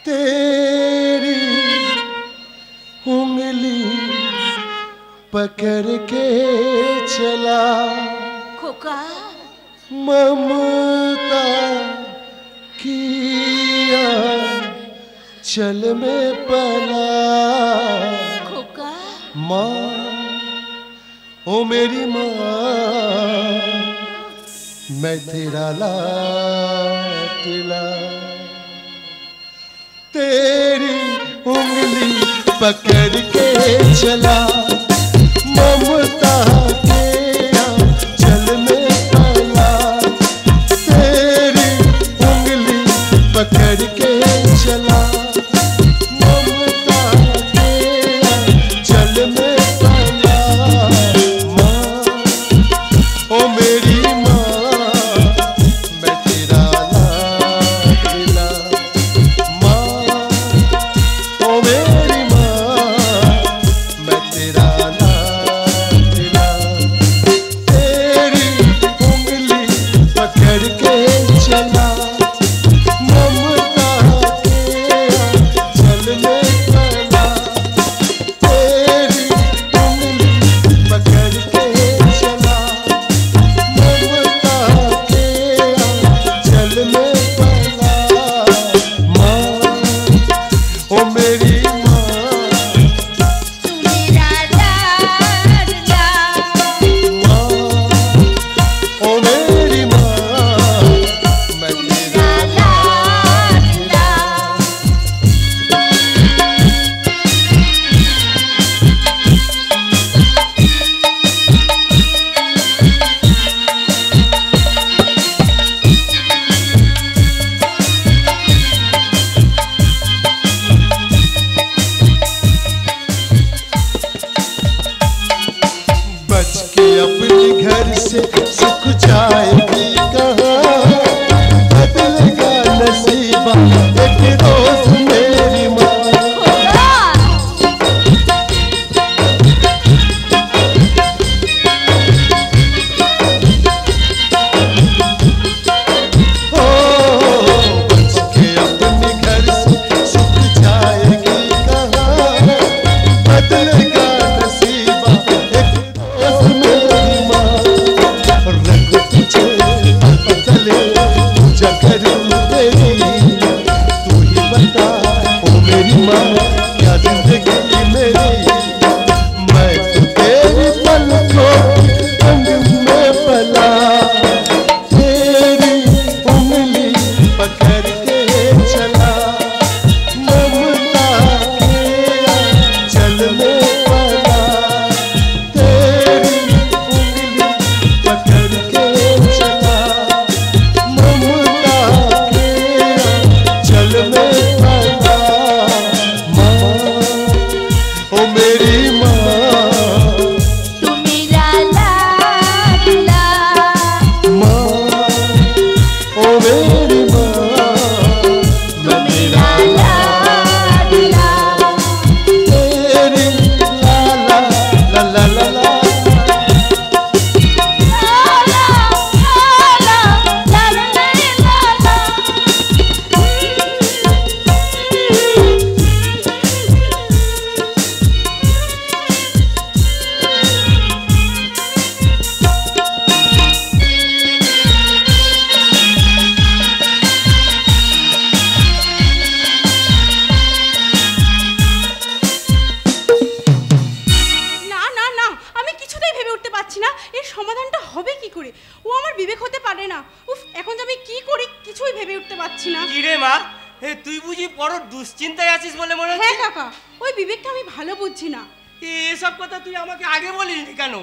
तेरी उंगली पकड़ के चला खोका ममता किया चल में पला खोका माँ ओ मेरी माँ मैं तेरा लाडला तेरी उंगली पकड़ के चला ममता के चल में पला तेरी उंगली पकड़ के चला ममता के चल में पला माँ ओ मेरी माँ मैं तेरा लाडला माँ ओ मेरी माँ मैं तेरा लाडला तेरी उंगली पकड़ के चला ममता के चल में पला तेरी उंगली पकड़ के चला ममता के चल में पला माँ ओ मेरी माँ तू मेरा लाडला माँ ओ मेरी माँ मैं तेरा लाडला बच के अपने घर से सुख जाएगी कहाँ बदलेगा नसीबा एक रोज मेरी माँ खोका ओ बच के अपने घर से सुख जाएगी कहाँ बदलेगा नसीबा एक रोज मेरी माँ रख तुझे बदले पूजा करूँ तेरी तू ही बता ओ मेरी माँ क्या जिंदगी मेरी मैं तो तेरी पलकों रंग में पला तेरी उंगली पकड़ के चला ममता के चल में पला तेरी उंगली पकड़ के चला ममता के चल में पला माँ ओ मेरी माँ तू मेरा लाडला माँ ओ मेरी माँ मैं तेरा लाडला तेरी लाला ला ला ला ला না না না আমি কিছুতেই ভেবে উঠতে পারছি না এর সমাধানটা হবে কি করে। ও আমার বিবেক হতে পারে না। উফ, এখন যে আমি কি করি কিছুই ভেবে উঠতে পারছি না। কি রে মা, তুই বুঝি বড় দুশ্চিন্তায় আছিস বলে মনে হ্যাঁ হচ্ছে? কাকা, ওই বিবেকটা আমি ভালো বুঝছি না। এসব কথা তুই আমাকে আগে বলিসনি কেন?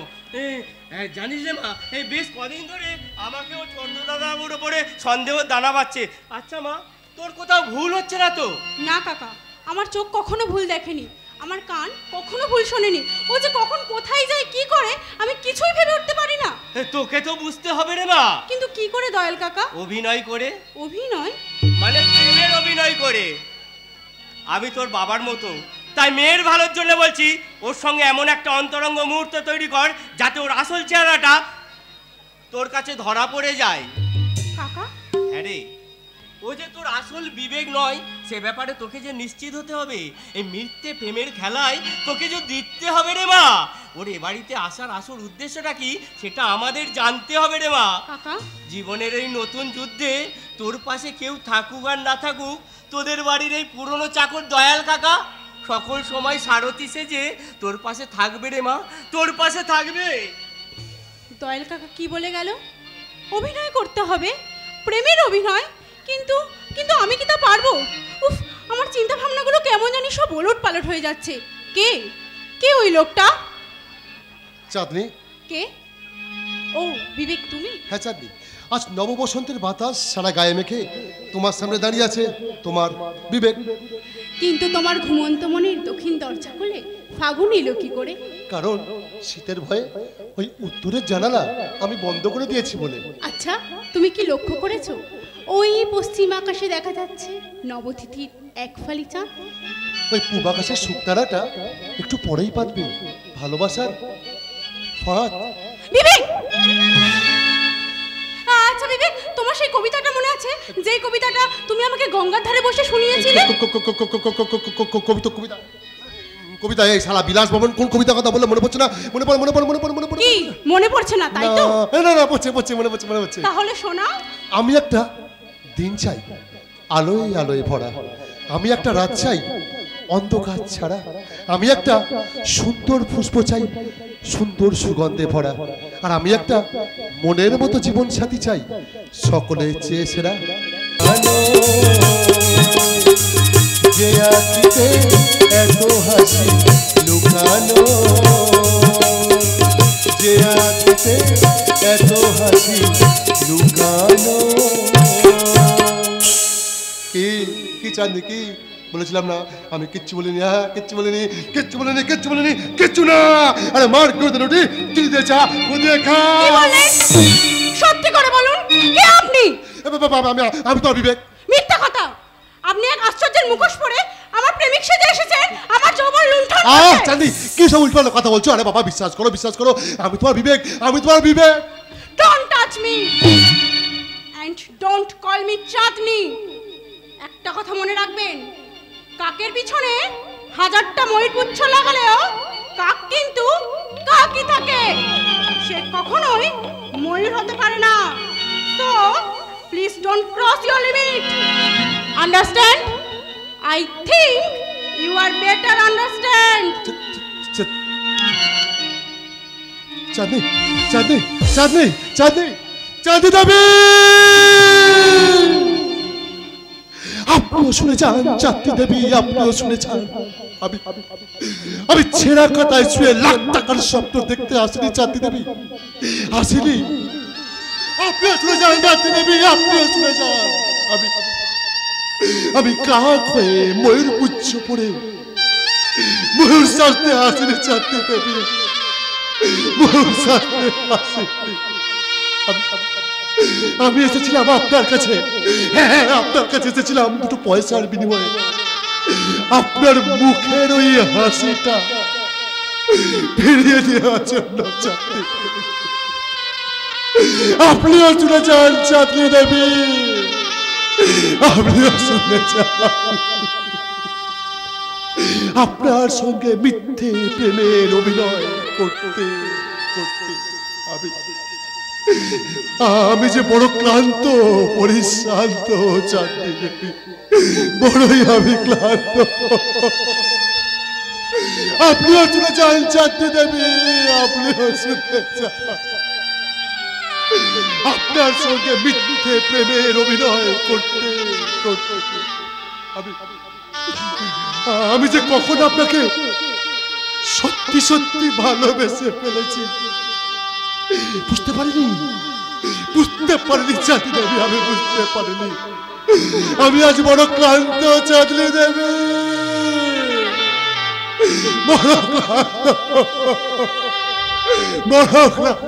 জানিস রে মা, বেশ কদিন ধরে আমাকে ও চন্দ্র দাদাবাবুর ওপরে সন্দেহ দানা পাচ্ছে। আচ্ছা মা, তোর কোথাও ভুল হচ্ছে না তো? না কাকা, আমার চোখ কখনো ভুল দেখেনি, আমার কান কখনো ভুল শোনেনি। ও যে কখন কোথায় যায় কি করে আমি কিছুই ভেবে উঠতে পারি না। তোকে তো বুঝতে হবে রে মা। কিন্তু কি করে দয়াল কাকা? অভিনয় করে। অভিনয়? মানে প্রেমের অভিনয় করে। আমি তোর বাবার মতো, তাই মেয়ের ভালোর জন্য বলছি ওর সঙ্গে এমন একটা অন্তরঙ্গ মুহূর্ত তৈরি কর যাতে ওর আসল চেহারাটা তোর কাছে ধরা পড়ে যায়। কাকা? হ্যাঁ রে, ও ও যে তোর আসল বিবেক নয় সে ব্যাপারে তোকে যে নিশ্চিত হতে হবে। এই মিথ্যে প্রেমের খেলায় তোকে যে জিততে হবে রে মা। ওর এ বাড়িতে আসার আসল উদ্দেশ্যটা কি সেটা আমাদের জানতে হবে রে মা। কাকা, জীবনের এই নতুন যুদ্ধে তোর পাশে কেউ থাকুক আর না থাকুক, তোদের বাড়ির এই পুরনো চাকর দয়াল কাকা সকল সময় সারথি সেজে তোর পাশে থাকবে রে মা, তোর পাশে থাকবে। দয়াল কাকা কি বলে গেল? অভিনয় করতে হবে, প্রেমের অভিনয়। কিন্তু কিন্তু আমি কি তা পারবো? উফ, আমার চিন্তা ভাবনাগুলো কেমন জানি সব ওলট পালট হয়ে যাচ্ছে। কে কে ওই লোকটা? চাঁদনি। কে? ও বিবেক, তুমি? হ্যাঁ চাঁদনি, আজ নববসন্তের বাতাস সারা গায়ে মেখে তোমার সামনে দাঁড়িয়ে আছে তোমার বিবেক। কিন্তু তোমার ঘুমন্ত মনের দক্ষিণ দরজা খুলে ফাগুন এলো কি করে? কারণ শীতের ভয়ে ওই উত্তরের জানালা আমি বন্ধ করে দিয়েছি বলে। আচ্ছা, তুমি কি লক্ষ্য করেছো ওই পশ্চিম আকাশে দেখা যাচ্ছে নবতিথির এক ফালি চাঁদ? ওই পূব আকাশের শুকতারাটা একটু পরেই পাতবে ভালোবাসার ফাঁদ। বিবেক! আচ্ছা বিবেক, তোমার সেই কবিতাটা মনে আছে, যে কবিতাটা তুমি আমাকে গঙ্গার ধারে বসে শুনিয়েছিলে? কবিতা কবিতা কবিতা এই শালা বিলাস ভবন কোন কবিতা কথা বললে মনে পড়ছে না? মনে পড়ে মনে পড়ে মনে পড়ে মনে পড়ে কি মনে পড়ছে না তাই তো? না না পড়ছে পড়ছে মনে পড়ছে মনে পড়ছে। তাহলে শোনাও। আমি একটা দিন চাই আলোয় আলোয় ভরা, আমি একটা রাত চাই অন্ধকার ছাড়া, আমি একটা সুন্দর পুষ্প চাই সুন্দর সুগন্ধে ভরা, আর আমি একটা মনের মতো জীবন সাথী চাই সকলে চেয়ে সেরা। যে আঁখিতে এত হাসি লুকানো, যে আঁখিতে এত হাসি লুকানো। কি কি চাঁদনি কি বলেছিলাম না? আমি কিচ্ছু বলিনি, হ্যাঁ কিচ্ছু বলিনি, কিচ্ছু বলিনি, কিচ্ছু বলিনি, কিচ্ছু না। আরে মার করে দে রুটি, চিনি দিয়ে চা, খুদে খা। কি বলেন? সত্যি করে বলুন, কে আপনি? আমি তো বিবেক। মিথ্যা কথা! আপনি এক আশ্চর্যের মুখোশ পরে আমার প্রেমিক সেজে এসেছেন, আমার যৌবন লুণ্ঠন করতে। চাঁদনি কি সব উল্টো কথা বলছো? আরে বাবা বিশ্বাস করো, বিশ্বাস করো, আমি তোমার বিবেক, আমি তোমার বিবেক। Don't touch me and don't call me চাঁদনি। একটা কথা মনে রাখবেন, কাকের পিছনে হাজারটা ময়ূরপুচ্ছ লাগালেও কাক কিন্তু কাকই থাকে, সে কখনোই ময়ূর হতে পারে না। So please don't cross your limit. Understand? I think you are better understand. চাঁদনি চাঁদনি চাঁদনি চাঁদনি চাঁদনি দেবী, আপনিও শুনে যান চাঁদনি দেবী, আপনিও শুনে যান। আমি ছেঁড়া কাটায় শুয়ে লাখ টাকার স্বপ্ন দেখতে আসিনি চাঁদনি দেবী, আসিনি। আপনিও শুনে যান চাঁদনি দেবী, আপনিও শুনে যান। আমি কাক হয়ে ময়ূর পুচ্ছ পড়ে ময়ূর সাজতে আসিনি চাঁদনি দেবী, ময়ূর সাজতে আসিনি। আমি এসেছিলাম আপনার কাছে, হ্যাঁ আপনার কাছে এসেছিলাম দুটো পয়সার বিনিময়ে, আপনার মুখের ওই হাসিটা ফিরিয়ে দেওয়ার জন্য। আপনিও শুনে যান চাঁদনি দেবী, আপনিও শুনে যান। আপনার সঙ্গে মিথ্যে প্রেমের অভিনয় করতে করতে আমি যে বড় ক্লান্ত পরিশ্রান্ত চাঁদনি দেবী, বড়ই আমি ক্লান্ত। আপনিও শুনে যান চাঁদনি দেবী, আপনিও শুনে যান। আপনার সঙ্গে মিথ্যে প্রেমের অভিনয় করতে করতে আমি যে কখন আপনাকে সত্যি সত্যি ভালোবেসে ফেলেছি বুঝতে পারিনি, বুঝতে পারিনি চাঁদনি দেবী, আমি বুঝতে পারিনি। আমি আজ বড় ক্লান্ত চাঁদনি দেবী, বড় ক্লান্ত, বড় ক্লান্ত।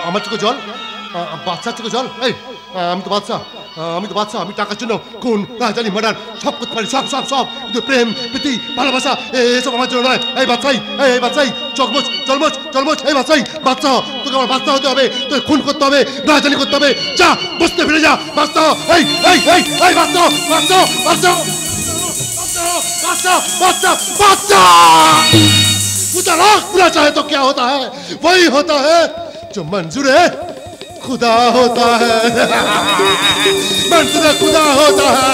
আমার চোখে জল, বাচ্চার চোখে জল। এই আমি তো বাচ্চা, আমি তো বাচ্চা, আমি টাকার জন্য খুন, রাজধানী, মার্ডার সব করতে পারি, সব সব সব, কিন্তু প্রেম, প্রীতি, ভালোবাসা এসব আমার জন্য নয়। এই বাচ্চাই, এই বাচ্চাই, জন্মজ জন্মজ জন্মজ, এই বাচ্চাই, বাচ্চা হ, তোকে আমার বাচ্চা হতে হবে, তোকে খুন করতে হবে, রাজধানী করতে হবে, যা বসতে ফিরে যা, বাচ্চা হ, এই এই এই এই বাচ্চা, বাচ্চা, বাচ্চা, बादशाह बादशाह बादशाह खुदा राख बुरा चाहे तो क्या होता है, वही होता है जो मंजूर है खुदा होता है। मंजूर खुदा होता है,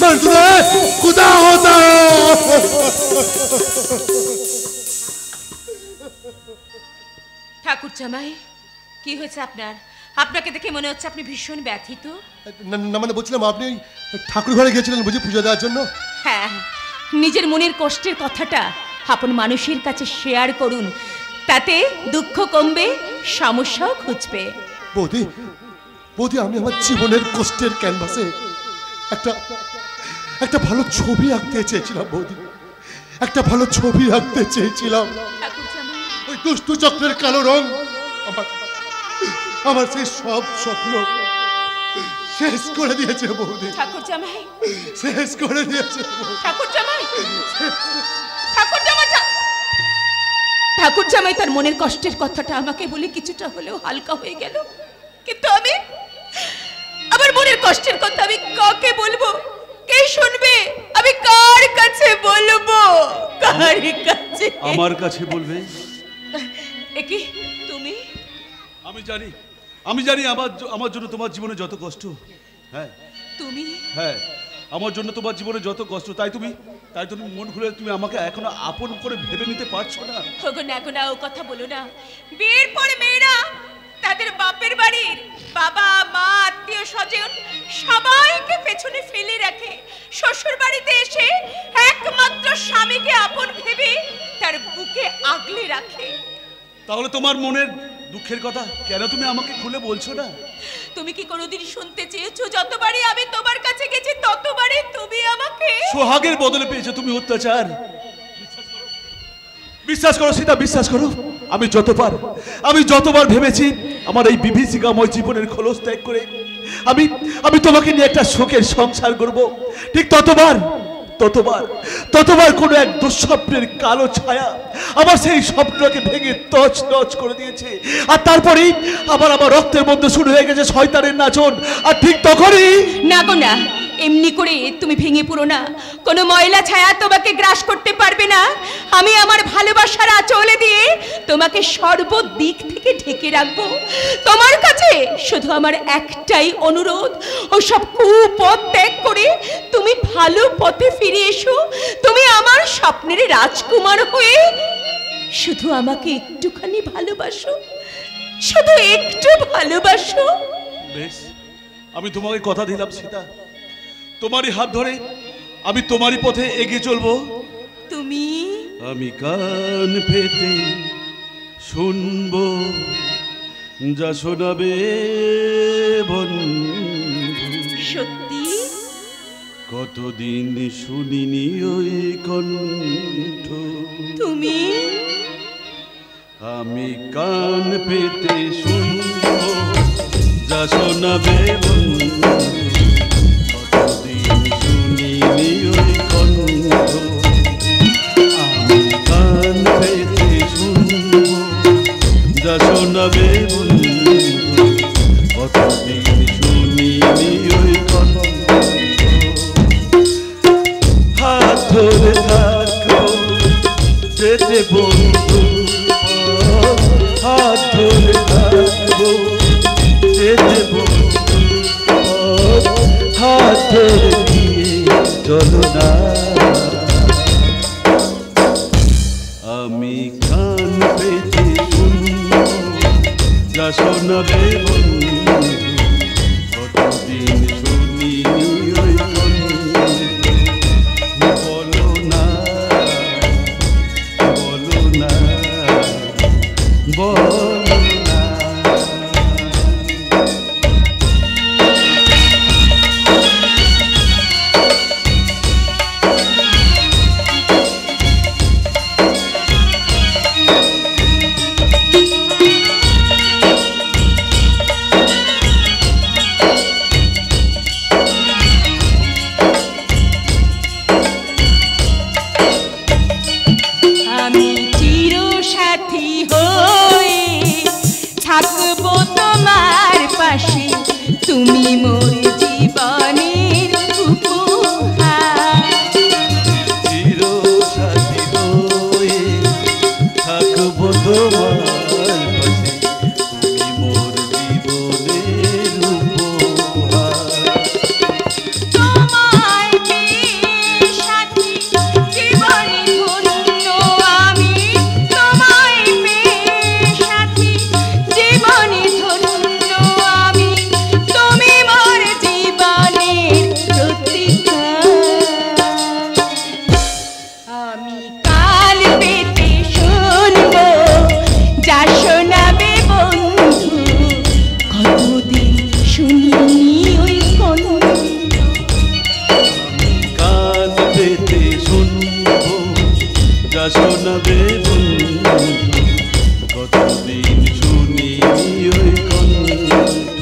मंजूर खुदा होता है। ঠাকুর জামাই, কি হয়েছে আপনার? আপনাকে দেখে মনে হচ্ছে আপনি ভীষণ ব্যথিত। না মানে বলছিলাম আপনি ঠাকুর ঘরে গিয়েছিলেন বুঝি পুজো দেওয়ার জন্য? হ্যাঁ, নিজের মনের কষ্টের কথাটা আপন মানুষের কাছে শেয়ার করুন, তাতে দুঃখ কমবে, সমস্যাও খুঁজবে। বৌদি, বৌদি, আমি আমার জীবনের কষ্টের ক্যানভাসে একটা একটা ভালো ছবি আঁকতে চেয়েছিলাম বৌদি, একটা ভালো ছবি আঁকতে চেয়েছিলাম। ওই দুষ্টু চক্রের কালো রং আমার সেই সব স্বপ্ন শেষ করে দিয়েছে বৌদি। ঠাকুর জামাই, শেষ করে দিয়েছে ঠাকুর জামাই, ঠাকুর জামাই, ঠাকুর জামাই তার মনের কষ্টের কথাটা আমাকে বলে কিছুটা হলেও হালকা হয়ে গেল, কিন্তু আমি আমার মনের কষ্টের কথা আমি কাকে বলবো, কে শুনবে, আমি কার কাছে বলবো, কার কাছে? আমার কাছে বলবে। একি তুমি? আমি জানি আমার জন্য তোমার জীবনে যত কষ্ট। হ্যাঁ তুমি? হ্যাঁ, আমার জন্য তোমার জীবনে যত কষ্ট, তাই তুমি মন খুলে তুমি আমাকে এখনো আপন করে ভেবে নিতে পারছো না। না ও কথা বলো না। বিয়ের পরে মেয়েরা তাদের বাপের বাড়ির বাবা মা আত্মীয় স্বজন সবাইকে পেছনে ফেলে রাখে, শ্বশুর বাড়িতে এসে একমাত্র স্বামীকে আপন ভেবে তার বুকে আগলে রাখে। তাহলে তোমার মনের দুঃখের কথা কেন তুমি আমাকে খুলে বলছো না? তুমি কি কোনোদিন শুনতে চেয়েছো যতবারই আমি তোমার কাছে গেছি ততবারই তুমি আমাকে সোহাগের বদলে পেয়েছো তুমি অত্যাচার? বিশ্বাস করো সীতা, বিশ্বাস করো, আমি যতবার ভেবেছি আমার এই বিভীষিকাময় জীবনের খোলস ত্যাগ করে আমি তোমাকে নিয়ে একটা সুখের সংসার করব, ঠিক ততবার কোনো এক দুঃস্বপ্নের কালো ছায়া আমার সেই স্বপ্নকে ভেঙে তছনছ করে দিয়েছে। আর তারপরেই আমার রক্তের মধ্যে শুরু হয়ে গেছে শয়তানের নাচন। আর ঠিক তখনই না গো না, এমনি করে তুমি ভেঙে পড়ো না, কোনো ময়লা ছায়া তোমাকে গ্রাস করতে পারবে না। আমি আমার ভালোবাসার আঁচলে দিয়ে তোমাকে সর্বদিক থেকে ঢেকে রাখবো। তোমার কাছে শুধু আমার একটাই অনুরোধ, ওসব কুপথ ত্যাগ করে তুমি ভালো পথে ফিরে এসো। তুমি আমার স্বপ্নের রাজকুমার হয়ে শুধু আমাকে একটুখানি ভালোবাসো, শুধু একটু ভালোবাসো। বেশ, আমি তোমাকে কথা দিলাম সীতা, তোমারই হাত ধরে আমি তোমারই পথে এগিয়ে চলবো। তুমি? আমি কান পেতে শুনবো যা শোনাবে বন্ধু। সত্যি? কতদিন শুনিনি ওই কণ্ঠ। তুমি? আমি কান পেতে শুনবো যা শোনাবে বন্ধু। কতদিন শুনিনি ওই কণ্ঠ। আমি কান পেতে শুনবো যা শোনাবে বন্ধু। কতদিন শুনিনি ওই কণ্ঠ। হাত ধরে থাকো যেতে বন্ধু, হাত ধরে থাকবো যেতে বন্ধু, হাত ধরে দিয়ে চলো না। আমি কান পেতে শুনবো যা শোনাবে বন্ধু। কতদিন শুনিনি ওই কণ্ঠ। বলো না, বলো না, বলো না। আমি চির সাথী হয়ে থাকবো তোমার পাশে, তুমি মোর জীবনের উপহার। চির সাথী হয়ে থাকবো তোমার পাশে, তুমি মোর জীবনের উপহার। তোমায় পেয়ে সাথী জীবনে ধন্য আমি, তোমায় পেয়ে সাথী জীবনে ধন্য আমি, তুমি মোর জীবনের প্রতিকার। আমি কাল পেতে শুনবো যা শোনাবে বন্ধু, কতদিন শুনিনি ওই কণ্ঠ। কান পেতে শুনবো যা শোনাবে বন্ধু, কতদিন শুনি ওই কণ্ঠ।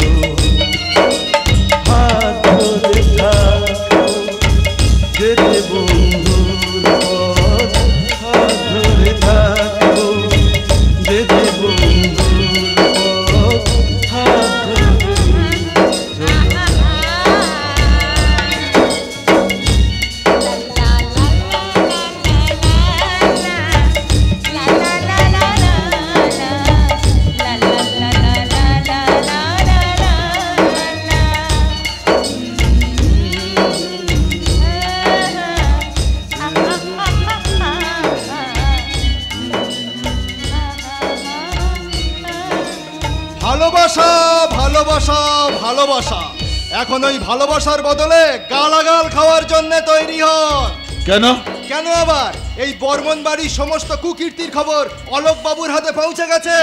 হাত ধরে থাকো যেতে বন্ধুর পথ, হাত ধরে থাকো যেতে বন্ধুর পথ, হাত ধরে ভালোবাসা ভালোবাসা ভালোবাসা, এখন ওই ভালোবাসার বদলে গালাগাল খাওয়ার জন্য তৈরি হন। কেন? কেন আবার? এই বর্মন বাড়ির সমস্ত কুকীর্তির খবর অলোক বাবুর হাতে পৌঁছে গেছে।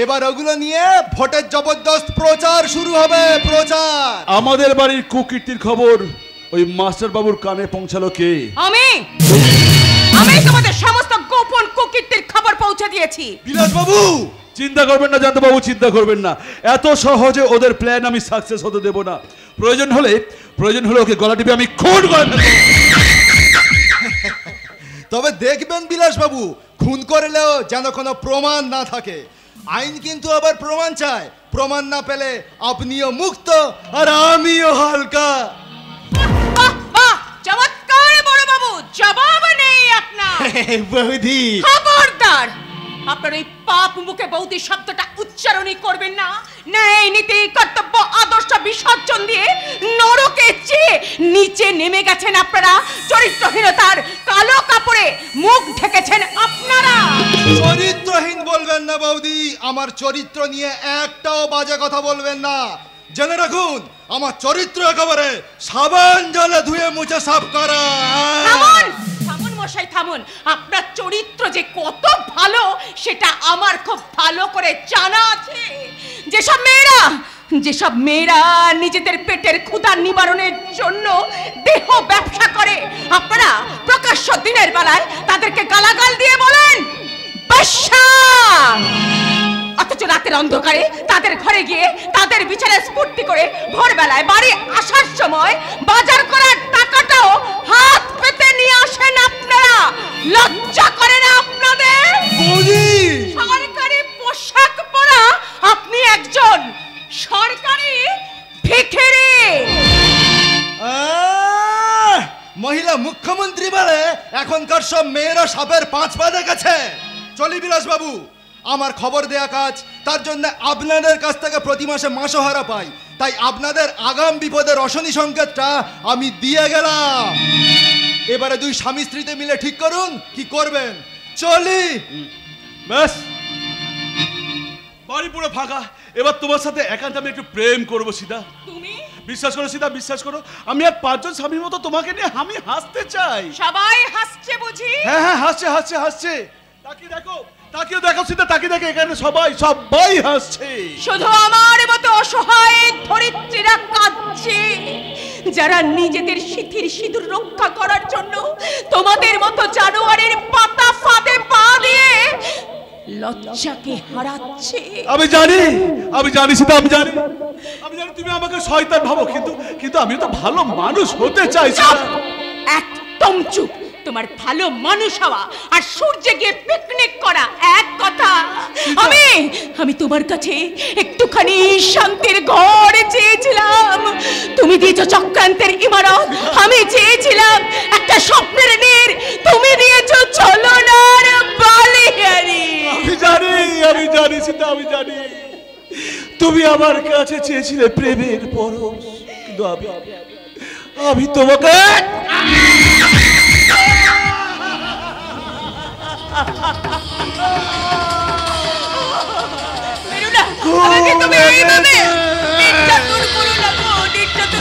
এবার ওগুলো নিয়ে ভোটের জবরদস্ত প্রচার শুরু হবে, প্রচার। আমাদের বাড়ির কুকীর্তির খবর ওই মাস্টার বাবুর কানে পৌঁছালো কে? আমি আমি তোমাদের সমস্ত গোপন কুকীর্তির খবর পৌঁছে দিয়েছি। বিলাস বাবু, চিন্তা করবেন না জানতো বাবু, চিন্তা করবেন না, এত সহজে ওদের প্ল্যান আমি সাকসেস হতে দেব না। প্রয়োজন হলে ওকে গলা টিপে আমি খুন করে ফেলবো। তবে দেখবেন বিলাস বাবু, খুন করলেও যেন কোনো প্রমাণ না থাকে। আইন কিন্তু আবার প্রমাণ চায়, প্রমাণ না পেলে আপনিও মুক্ত আর আমিও হালকা। বাহ বাহ, চমৎকার বড় বাবু, জবাব নেই আপনার। বৌদি, খবরদার, আপনার এই পাপ মুখে বৌদি শব্দটা উচ্চারণই করবেন না। ন্যায় নীতি কর্তব্য আদর্শ বিসর্জন দিয়ে নরকে চেয়ে নিচে নেমে গেছেন আপনারা। চরিত্রহীনতার কালো কাপড়ে মুখ ঢেকেছেন আপনারা। চরিত্রহীন বলবেন না বৌদি, আমার চরিত্র নিয়ে একটাও বাজে কথা বলবেন না। জেনে রাখুন, আমার চরিত্র একেবারে সাবান জলে ধুয়ে মুছে সাফ করা। থামুন থামুন মশাই, থামুন। আপনার চরিত্র যে কত ভালো সেটা আমার খুব ভালো করে জানা আছে। যেসব মেয়েরা নিজেদের পেটের ক্ষুধা নিবারণের জন্য দেহ ব্যবসা করে, আপনারা প্রকাশ্য দিনের বেলায় তাদেরকে গালাগাল দিয়ে বলেন বেশ্যা, অথচ রাতের অন্ধকারে তাদের ঘরে গিয়ে তাদের বিচারে স্ফূর্তি করে ভোরবেলায় বাড়ি আসার সময় বাজার করার টাকাটাও হাত পেতে নিয়ে আসেন আপনারা। লজ্জা করে না আপনাদের? সরকারি পোশাক পরা আপনি একজন সরকারি ভিখিরি। মহিলা মুখ্যমন্ত্রী বলে এখনকার সব মেয়েরা সাপের 5 পা দেখেছে। চলি বিলাস বাবু, আমার খবর দেয়া কাজ, তার জন্য আপনাদের কাছ থেকে প্রতি মাসে মাসোহারা পাই, তাই আপনাদের আগাম বিপদের অশনি সংকেতটা আমি দিয়ে গেলাম। এবারে দুই স্বামী স্ত্রীতে মিলে ঠিক করুন কি করবেন। চলি। ব্যাস, বাড়ি পুরো ফাঁকা। এবার তোমার সাথে একান্ত আমি একটু প্রেম করবো সীতা। তুমি বিশ্বাস করো সীতা, বিশ্বাস করো, আমি আর 5 জন স্বামীর মতো তোমাকে নিয়ে আমি হাসতে চাই। সবাই হাসছে বুঝি? হ্যাঁ হ্যাঁ, হাসছে হাসছে হাসছে। তাকিয়ে দেখো, তাকিয়ে দেখো সীতা, তাকিয়ে দেখো, এখানে সবাই হাসছে। শুধু আমার মতো অসহায় ধরিত্রীরা কাঁদছে, যারা নিজেদের শিথির সিঁদুর রক্ষা করার জন্য তোমাদের মতো জানোয়ারের পাতা ফাঁদে পা দিয়ে লজ্জাকে হারাচ্ছে। আমি জানি সীতা, আমি জানি তুমি আমাকে শয়তান ভাবো, কিন্তু আমি তো ভালো মানুষ হতে চাইছি। একদম চুপ। তোমার ভালো মানুষ হওয়া আর সূর্যে গিয়ে পিকনিক করা এক কথা। আমি তোমার কাছে একটুখানি শান্তির ঘর চেয়েছিলাম, তুমি দিয়েছো চক্রান্তের ইমারত। আমি চেয়েছিলাম একটা স্বপ্নের নীড়, তুমি দিয়েছো ছলনার বালিহারি। আমি জানি সীতা, আমি জানি তুমি আমার কাছে চেয়েছিলে প্রেমের পরশ, কিন্তু আমি তোমাকে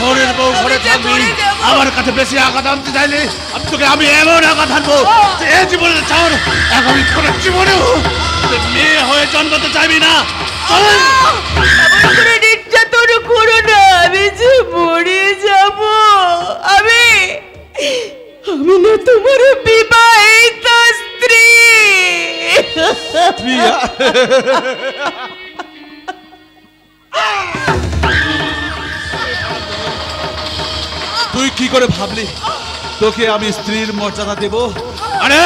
ঘরের বউ ঘরে থাকবি, আমার কাছে বেশি আঘাত আনতে চাইলে আমি এমন আঘাত আনবো যে জীবনে চাওয়ার আগামী কোনো জীবনেও মেয়ে হয়ে জন্মাতে চাইবি না। নির্যাতন করো না, আমি যে মরে যাব। আমি না তোমার বিবাহিত স্ত্রী। তুই কি করে ভাবলি তোকে আমি স্ত্রীর মর্যাদা দেব? আরে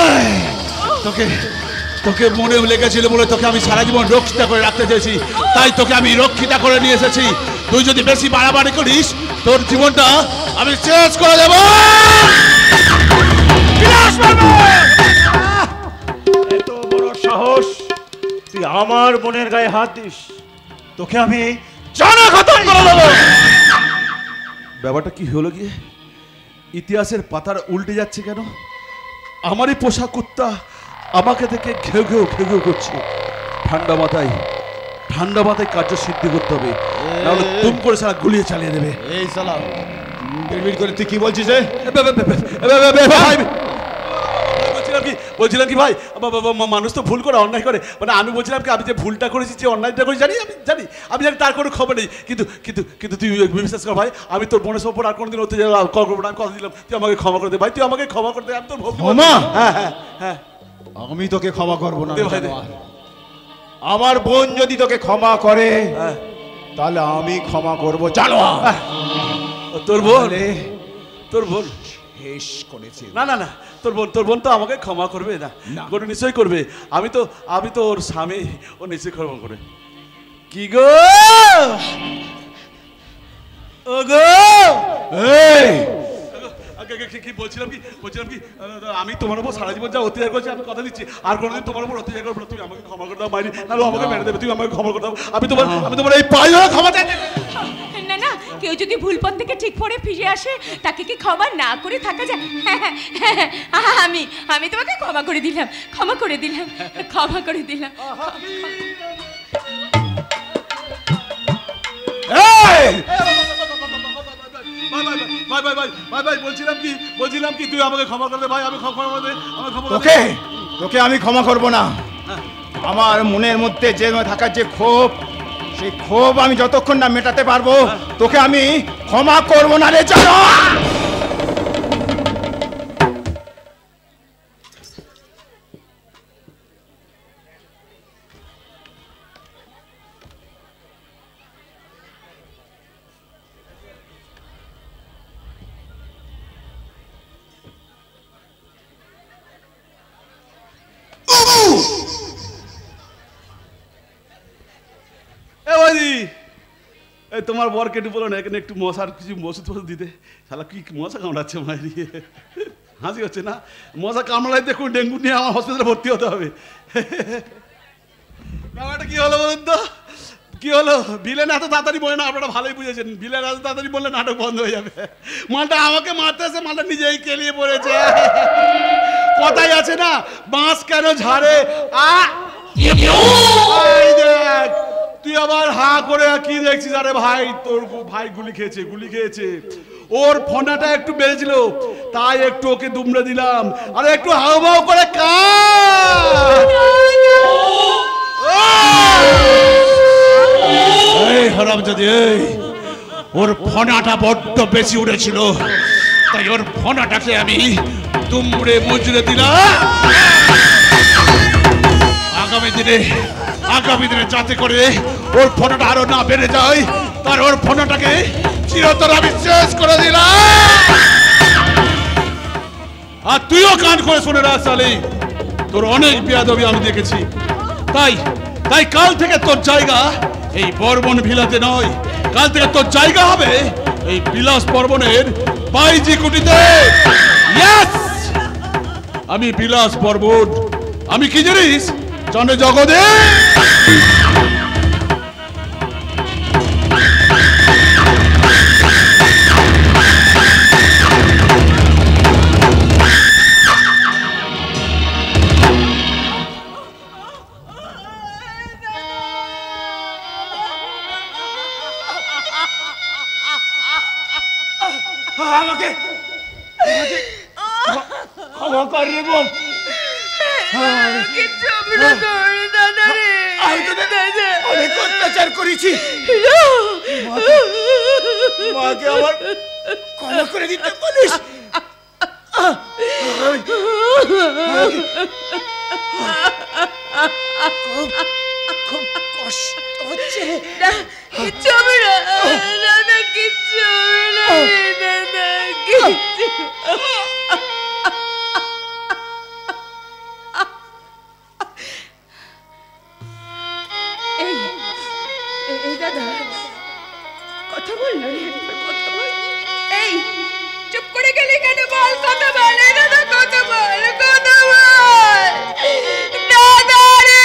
তোকে মনে লেগেছিল বলে তোকে আমি সারা জীবন রক্ষিতা করে রাখতে চেয়েছি, তাই তোকে আমি রক্ষিতা করে নিয়ে এসেছি। তুই যদি বেশি বাড়াবাড়ি করিস তোর জীবনটা আমি শেষ করে দেব। এত বড় সাহস, তুই আমার বোনের গায়ে হাত দিস, তোকে আমি জানা খতম করে দেবো। ব্যাপারটা কি হলো গিয়ে? ইতিহাসের পাতার উল্টে যাচ্ছে কেন? আমারই পোষা কুত্তা আমাকে দেখে ঘেউ ঘেউ ঘেউ ঘেউ করছে। ঠান্ডা মাথায় কার্য সিদ্ধি করতে হবে, নাহলে তুম করে সারা গুলিয়ে চালিয়ে দেবে। এই সালা বিড়বিড় করে তুই কি বলছিস? বলছিলাম কি ভাই, মানুষ তো ভুল করে অন্যায় করে, মানে আমি বলছিলাম কি আমি যে ভুলটা করেছি, যে অন্যায়টা করেছি আমি জানি তার কোনো খবর নেই, কিন্তু তুই বিশ্বাস কর ভাই, আমি তোর বোনের সব আর কোনোদিন হতে করবো না। আমি কথা দিলাম তুই আমাকে ক্ষমা করে দে ভাই, তুই আমাকে ক্ষমা করে দে। আমি তোর ক্ষমা? হ্যাঁ আমি তোকে ক্ষমা করবো না। আমার বোন যদি তোকে ক্ষমা করে তাহলে আমি ক্ষমা করবো। জানো তোর বোন শেষ করেছে। না তোর বোন তো আমাকে ক্ষমা করবে না, কোনো নিশ্চয়ই করবে। আমি তো ওর স্বামী, ও নিশ্চয়ই ক্ষমা করবে। কি গো ও গো, কি বলছিলাম কি আমি তোমার উপর সারা জীবন যা অত্যাচার করছি, আমি কথা দিচ্ছি আর কোনোদিন তোমার উপর অত্যাচার করবো না। তুমি আমাকে ক্ষমা করে দাও মাইরি, নাহলে আমাকে মেরে দেবে। তুমি আমাকে ক্ষমা করে দাও, আমি তোমার এই পায়ে ক্ষমা চাই। না, কেউ যদি ভুল পথ থেকে ঠিক পরে ফিরে আসে তাকে কি ক্ষমা না করে থাকা যায়? আমি তোমাকে ক্ষমা করে দিলাম। ভাই বলছিলাম কি তুই আমাকে ক্ষমা করে দে ভাই, আমি ক্ষমা করে দে। তোকে আমি ক্ষমা করবো না। আমার মনের মধ্যে যে থাকার যে ক্ষোভ, সেই ক্ষোভ আমি যতক্ষণ না মেটাতে পারবো তোকে আমি ক্ষমা করবো না রে। জানো তোমার বর কেটে বলো না এখানে একটু মশার কিছু ওষুধ দিতে। শালা কি মশা কামড়াচ্ছে মায়ের, হাসি হচ্ছে না? মশা কামড়াই দেখুন ডেঙ্গু নিয়ে আমার হসপিটালে ভর্তি হতে হবে। ব্যাপারটা কি হলো বলুন তো, কি হলো? বিলেন এত তাড়াতাড়ি বলে না, আপনারা ভালোই বুঝেছেন। বিলেন এত তাড়াতাড়ি বললে নাটক বন্ধ হয়ে যাবে। মালটা আমাকে মারতেছে, মালটা নিজেই কেলিয়ে পড়েছে। কথাই আছে না, বাঁশ কেন ঝাড়ে। দেখ তুই আবার হা করে কি দেখছিস? আরে ভাই তোর ভাই গুলি খেয়েছে। ওর ফোনাটা একটু বেড়েছিল তাই একটু ওকে দুমড়ে দিলাম। আরে একটু হাউমাউ করে হারামজাদী, ওর ফোনাটা বড্ড বেশি উড়েছিল, তাই ওর ফোনাটাকে আমি দুমড়ে মুচড়ে দিলাম। আগামী দিনে যাতে করে ওর ফোনাটা আরো না বেড়ে যায়, তার ওর ফোনাটাকে চিরতর আমি শেষ করে দিলাম। আর তুইও কান করে শুনে রাখ সালি, তোর অনেক বেয়াদবি আমি দেখেছি। তাই তাই কাল থেকে তোর জায়গা এই বর্মন ভিলাতে নয়, কাল থেকে তোর জায়গা হবে এই বিলাস বর্মনের বাইজি কুটিতে। ইয়েস, আমি বিলাস বর্মন। আমি কি জানিস জানে জগদে? আমাকে ক্ষমা কর রে বোন। আমি তোদের অনেক অত্যাচার করেছি, মাকে আমার ক্ষমা করে দিতে বলিস। খুব কষ্ট হচ্ছে। কিচ্ছু হবে না দাদা, কিচ্ছু হবে না দাদা, কিচ্ছু। এই দাদা কথা বল না রে, কথা বল। এই চুপ করে গেলি কেন? বল, কথা বল দাদা, কথা বল, কথা বল দাদা রে।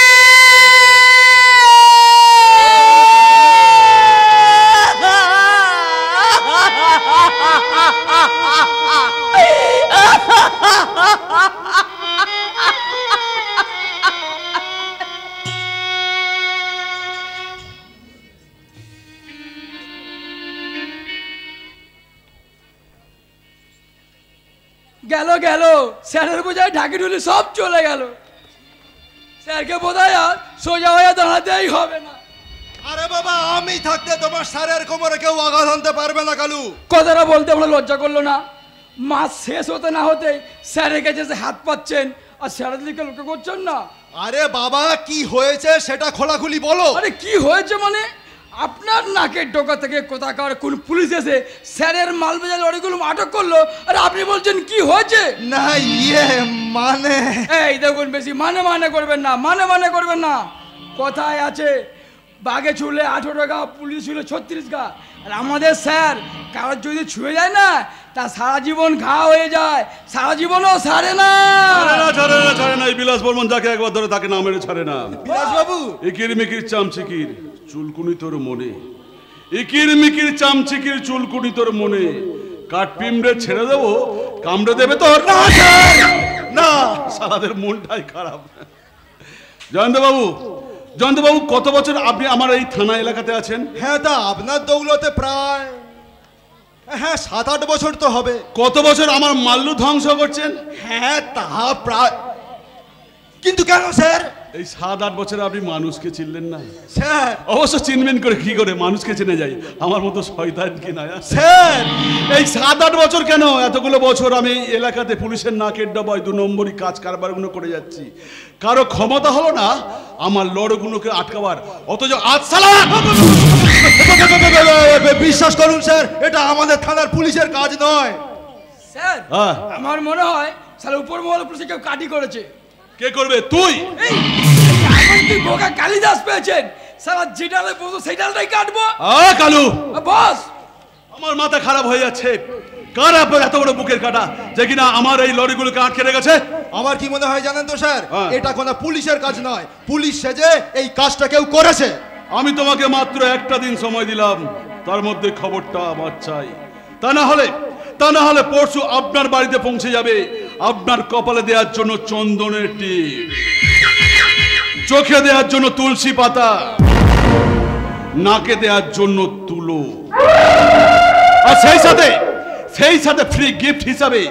গেল গেল, স্যারের বোঝায় ঢাকি ঢুলি সব চলে গেল। স্যারকে বোধহয় আর সোজা হয়ে দাঁড়াতেই হবে না। আরে বাবা, আমি থাকতে তোমার স্যারের কোমরে কেউ আঘাত আনতে পারবে না কালু। কথাটা বলতে আমরা লজ্জা করলো না? মাস শেষ হতে না হতেই স্যারের কাছে এসে হাত পাচ্ছেন আর স্যারের দিকে লক্ষ্য করছেন না। আরে বাবা, কি হয়েছে সেটা খোলাখুলি বলো। আরে কি হয়েছে মানে? আপনার নাকের ডোকা থেকে কোথাকার কোন পুলিশ এসে স্যারের মালবেজা লরিগুলো আটক করলো, আর আপনি বলছেন কি হয়েছে? না মানে এই দেখুন, বেশি মানে করবেন না, মানে করবেন না। কথায় আছে বাঘে ছুলে 18 গা, পুলিশ ছুলে 36 গা। আর আমাদের স্যার কারোর যদি ছুঁয়ে যায় না, তা সারা জীবন ঘা হয়ে যায়, সারা জীবনও ছাড়ে না। ছাড়ে না। এই বিলাস বর্মন যাকে একবার ধরে তাকে না মেরে ছাড়ে না। বিলাস বাবু, ইকির মিকির চামচিকির চুলকুনি তোর মনে, ইকির মিকির চামচিকির চুলকুনি তোর মনে। কাঠ পিমড়ে ছেড়ে দেবো, কামড়ে দেবে তোর না। সারাদের মনটাই খারাপ। জয়ন্ত বাবু, কত বছর আপনি আমার এই থানা এলাকাতে আছেন? হ্যাঁ, তা আপনার দৌলতে প্রায় 7-8 বছর তো হবে। কত বছর আমার মাল্লু ধ্বংস করছেন? হ্যাঁ, তা প্রায়। কিন্তু কেন স্যার? এই 7-8 বছরে আপনি মানুষকে চিনলেন না? স্যার অবশ্য চিনবেন করে কি করে, মানুষকে চিনে যাই। আমার মতো শয়তান কি না স্যার। এই 7-8 বছর কেন, এতগুলো বছর আমি এলাকাতে পুলিশের নাকের ডবায় 2 নম্বরই কাজ কারবারগুলো করে যাচ্ছি। কারো ক্ষমতা হলো না আমার লড়গুলোকে আটকাবার, অথচ আজ সালা। বিশ্বাস করুন স্যার, এটা আমাদের থানার পুলিশের কাজ নয়। স্যার আমার মনে হয় স্যার উপর মহল পুলিশে কেউ কাটি করেছে। কে করবে? তুই। এই তুই বোকা কালিদাস পেয়েছেন, সারা যেটালে বলতো সেটালটাই কাটবো। কালু বস, আমার মাথা খারাপ হয়ে যাচ্ছে। কার আপনার এত বড় বুকের কাটা যে কিনা আমার এই লরিগুলোকে আটকে রেখেছে? আমার কি মনে হয় জানেন তো স্যার, এটা কোনো পুলিশের কাজ নয়। পুলিশ সেজে এই কাজটা কেউ করেছে। আমি তোমাকে মাত্র একটা দিন সময় দিলাম, তার মধ্যে খবরটা আমার চাই। তা না হলে পরশু আপনার বাড়িতে পৌঁছে যাবে আপনার কপালে দেওয়ার জন্য চন্দনের টিপ, চোখে দেওয়ার জন্য তুলসী পাতা, নাকে দেওয়ার জন্য তুলো, আর সেই সাথে ফ্রি গিফট হিসাবে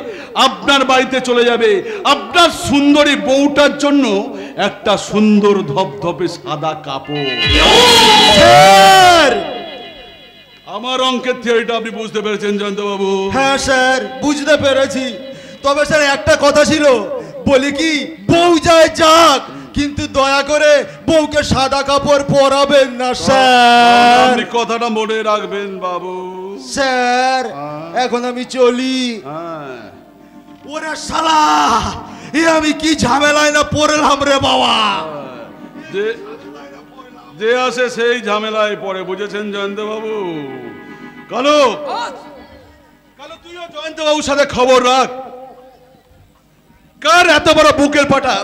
আপনার বাড়িতে চলে যাবে আপনার সুন্দরী বউটার জন্য একটা সুন্দর ধপধপে সাদা কাপড়। আমার অঙ্কের থিওরিটা আপনি বুঝতে পেরেছেন জয়ন্ত বাবু? হ্যাঁ স্যার, বুঝতে পেরেছি। তবে স্যার একটা কথা ছিল, বলি কি, বউ যায় যাক, কিন্তু দয়া করে বউকে সাদা কাপড় পরাবেন না স্যার। আপনি কথাটা মনে রাখবেন বাবু। স্যার এখন আমি চলি। ওরে শালা, এ আমি কি ঝামেলায় না পড়লাম রে বাবা। যে আসে সেই ঝামেলায় পড়ে, বুঝেছেন জয়ন্ত বাবু? কালো, তুইও জয়ন্ত বাবুর সাথে খবর রাখ। কার এত বড় বুকের পাটা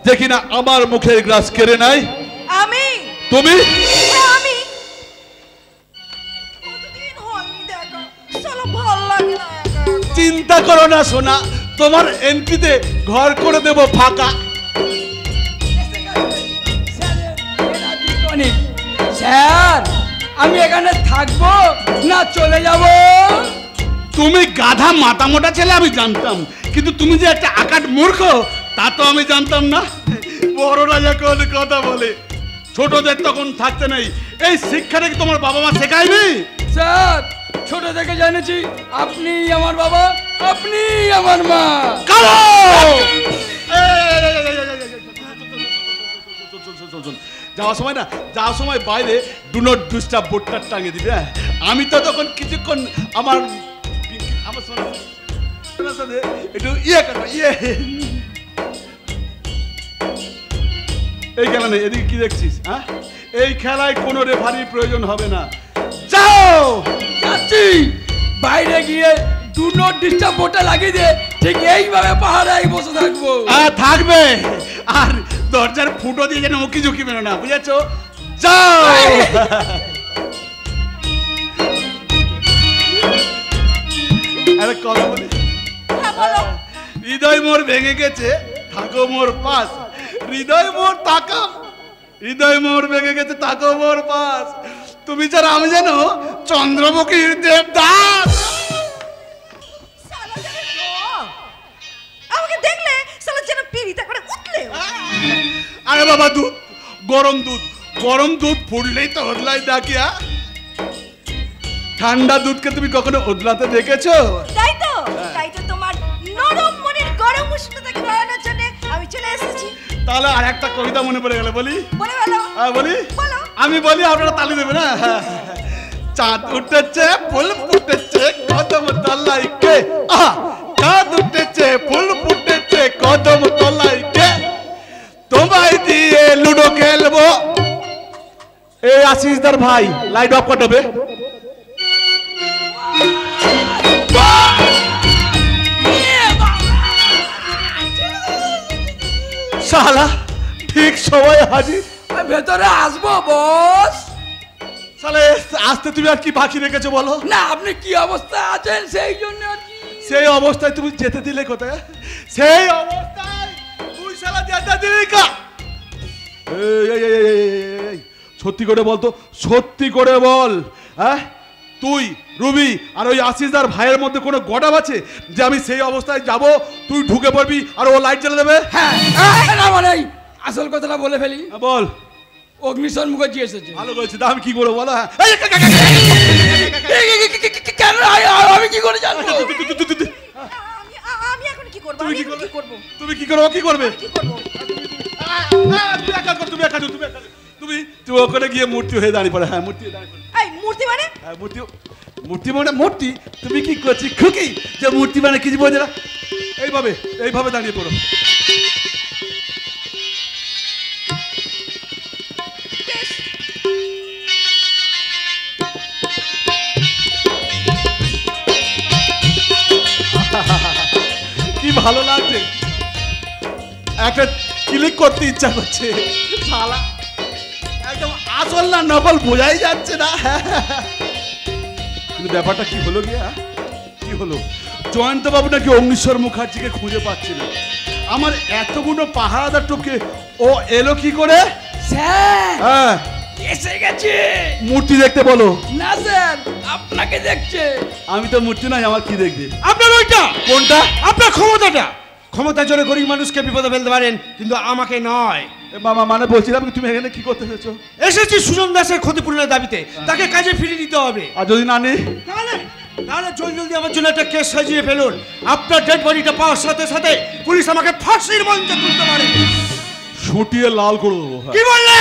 দেখি না আমার মুখের গ্রাস কেড়ে নাই? আমি। তুমি? আমি। কতদিন হয়নি দেখা, চলো ভালো লাগে না একা একা। চিন্তা করো না সোনা, তোমার এন্ট্রিতে ঘর করে দেব ফাঁকা। স্যার, আমি এখানে থাকবো না চলে যাব? তুমি গাধা মাথা মোটা ছেলে আমি জানতাম, কিন্তু তুমি যে একটা আকাট মূর্খ তা তো আমি জানতাম না। বড়রা যখন কথা বলে ছোটদের তখন থাকতে নেই, এই শিক্ষাটা কি তোমার বাবা মা শেখায়নি? স্যার, ছোট থেকে জেনেছি আপনি আমার বাবা, আপনি আমার মা। কালো! যাওয়ার সময় বাইরে ডু নট ডিস্টার্ব বোর্ডটা টাঙিয়ে দিবে। আমি তো তখন কিছুক্ষণ আমার সাথে একটু এই খেলা নেই, এদিকে কি দেখছিস? হ্যাঁ, এই খেলায় কোনো রেফারির প্রয়োজন হবে না। যাও। যাচ্ছি। বাইরে গিয়ে ডু নট ডিস্টার্ব বোর্ডটা লাগিয়ে দিয়ে ঠিক এইভাবে পাহারায় বসে থাকবো। থাকবে, আর দরজার ফুটো দিয়ে যেন উকি ঝুঁকি বেরো না, বুঝেছো? যাও। আরে কথা বলি। হৃদয় মোর ভেঙে গেছে, থাকো মোর পাশ। হৃদয় মোর তাকা, হৃদয় মোর ভেঙে গেছে, থাকো মোর পাশ। তুমি ছাড়া আমি যেন চন্দ্রমুখীর দেবদাস। আমাকে দেখলে সালা যেন পিড়িতে করে উঠলে। আরে বাবা, দুধ, গরম দুধ, গরম দুধ ফুটলেই তো ওদলাই ডাকিয়া। ঠান্ডা দুধকে তুমি কখনো ওদলাতে দেখেছো? তাই তো তোমার নরম মনের গরম উষ্ণতাকে ধরানোর জন্য আমি চলে এসেছি। তাহলে আর একটা কবিতা মনে পড়ে গেল, বলি? বলে ভালো। হ্যাঁ বলি। আমি বলি, আপনারা তালি দেবেন। না, চাঁদ উঠেছে ফুল ফুটেছে কদম তলায় কে, চাঁদ উঠেছে ফুল ফুটেছে কদম তলায় কে, তোমায় দিয়ে লুডো খেলবো। এই আশিসদার ভাই, লাইট অফ করবে। শালা ঠিক সময় হাজির। ভেতরে আসবো বস? শালে আসতে তুমি আর কি বাকি রেখেছো বলো? না, আপনি কি অবস্থা আছেন সেই জন্য আর কি। সেই অবস্থায় তুমি যেতে দিলে কোথায়? সেই অবস্থায় তুই শালা যেতে দিলি কা? এই সত্যি করে বল তো, সত্যি করে বল। হ্যাঁ, তুই রুবি আর ওই আশিসদার ভাইয়ের মধ্যে কোনো গডাব আছে যে আমি সেই অবস্থায় যাব, তুই ঢুকে পড়বি আর ও লাইট জ্বালিয়ে দেবে? হ্যাঁ, না মানে আসল কথাটা বলে ফেলি। বল। অগ্নিশন মুখার্জি এসেছে। ভালো করেছি, আমি কি করে বলো? কেন আমি কি করে জানবো? আমি এখন কি করবো? তুমি কি করবো? কি করবে? তুমি ওখানে গিয়ে মূর্তি হয়ে দাঁড়িয়ে পড়ে। হ্যাঁ, মূর্তি হয়ে দাঁড়িয়ে পড়ে। এই মূর্তি মানে? হ্যাঁ, মূর্তি মানে মূর্তি। তুমি কি করছিস খুকি যে মূর্তি মানে কিছু বোঝে না? এইভাবে দাঁড়িয়ে পড়ো। কি ভালো লাগছে, একটা ক্লিক করতে ইচ্ছা করছে। শালা একদম আসল না নকল বোঝাই যাচ্ছে না। কিন্তু ব্যাপারটা কি হলো গিয়া? কি হলো? জয়ন্ত বাবু নাকি অগ্নিশ্বর মুখার্জিকে খুঁজে পাচ্ছে না। আমার এতগুলো পাহারাদার টোকে ও এলো কি করে? স্যার, হ্যাঁ, এসে গেছে। মূর্তি দেখতে বলো। না স্যার, আপনাকে দেখছে। আমি তো মূর্তি নাই, আমার কি দেখবে? আপনার ওইটা কোনটা? আপনার ক্ষমতাটা। ক্ষমতার জন্য গরিব মানুষকে বিপদে ফেলতে পারেন, কিন্তু আমাকে নয়। মামা মানে বলছিলাম তুমি এখানে কি করতে এসেছো? এসেছি সুজন দাসের ক্ষতিপূরণের দাবিতে, তাকে কাজে ফিরিয়ে দিতে হবে। আর যদি না নেই তাহলে জলদি আমার জন্য একটা কেস সাজিয়ে ফেলুন। আপনার ডেড বডিটা পাওয়ার সাথে সাথে পুলিশ আমাকে ফাঁসির মঞ্চে তুলতে পারে। ছুটিয়ে লাল করে দেবো। কি বললে?